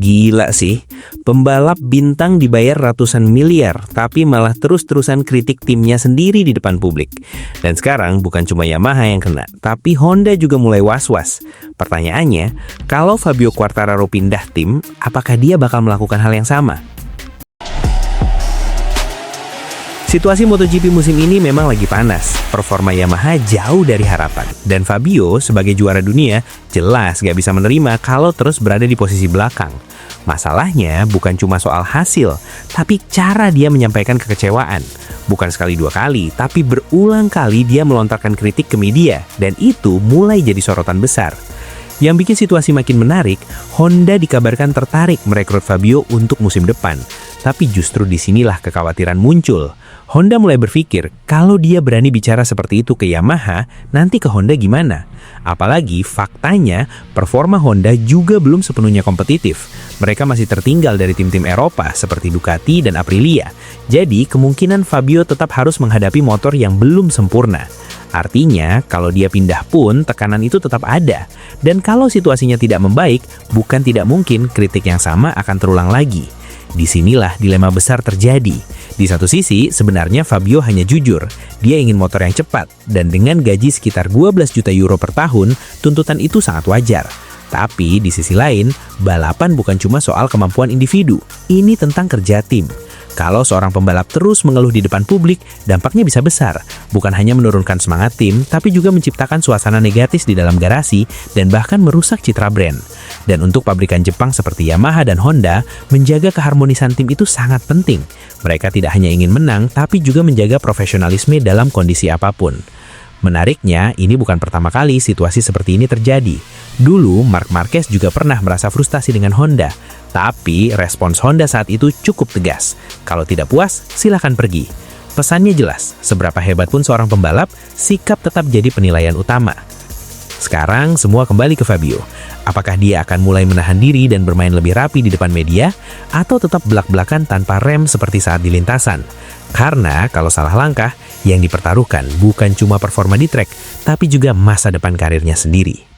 Gila sih, pembalap bintang dibayar ratusan miliar, tapi malah terus-terusan kritik timnya sendiri di depan publik. Dan sekarang bukan cuma Yamaha yang kena, tapi Honda juga mulai was-was. Pertanyaannya, kalau Fabio Quartararo pindah tim, apakah dia bakal melakukan hal yang sama? Situasi MotoGP musim ini memang lagi panas. Performa Yamaha jauh dari harapan. Dan Fabio sebagai juara dunia jelas gak bisa menerima kalau terus berada di posisi belakang. Masalahnya bukan cuma soal hasil, tapi cara dia menyampaikan kekecewaan. Bukan sekali dua kali, tapi berulang kali dia melontarkan kritik ke media. Dan itu mulai jadi sorotan besar. Yang bikin situasi makin menarik, Honda dikabarkan tertarik merekrut Fabio untuk musim depan. Tapi justru disinilah kekhawatiran muncul. Honda mulai berpikir, kalau dia berani bicara seperti itu ke Yamaha, nanti ke Honda gimana? Apalagi faktanya, performa Honda juga belum sepenuhnya kompetitif. Mereka masih tertinggal dari tim-tim Eropa seperti Ducati dan Aprilia. Jadi, kemungkinan Fabio tetap harus menghadapi motor yang belum sempurna. Artinya, kalau dia pindah pun, tekanan itu tetap ada. Dan kalau situasinya tidak membaik, bukan tidak mungkin kritik yang sama akan terulang lagi. Disinilah dilema besar terjadi. Di satu sisi, sebenarnya Fabio hanya jujur. Dia ingin motor yang cepat, dan dengan gaji sekitar 12 juta euro per tahun, tuntutan itu sangat wajar. Tapi di sisi lain, balapan bukan cuma soal kemampuan individu. Ini tentang kerja tim. Kalau seorang pembalap terus mengeluh di depan publik, dampaknya bisa besar. Bukan hanya menurunkan semangat tim, tapi juga menciptakan suasana negatif di dalam garasi dan bahkan merusak citra brand. Dan untuk pabrikan Jepang seperti Yamaha dan Honda, menjaga keharmonisan tim itu sangat penting. Mereka tidak hanya ingin menang, tapi juga menjaga profesionalisme dalam kondisi apapun. Menariknya, ini bukan pertama kali situasi seperti ini terjadi. Dulu, Marc Marquez juga pernah merasa frustasi dengan Honda. Tapi, respons Honda saat itu cukup tegas. Kalau tidak puas, silakan pergi. Pesannya jelas, seberapa hebat pun seorang pembalap, sikap tetap jadi penilaian utama. Sekarang, semua kembali ke Fabio. Apakah dia akan mulai menahan diri dan bermain lebih rapi di depan media, atau tetap belak-belakan tanpa rem seperti saat di lintasan? Karena kalau salah langkah, yang dipertaruhkan bukan cuma performa di trek, tapi juga masa depan karirnya sendiri.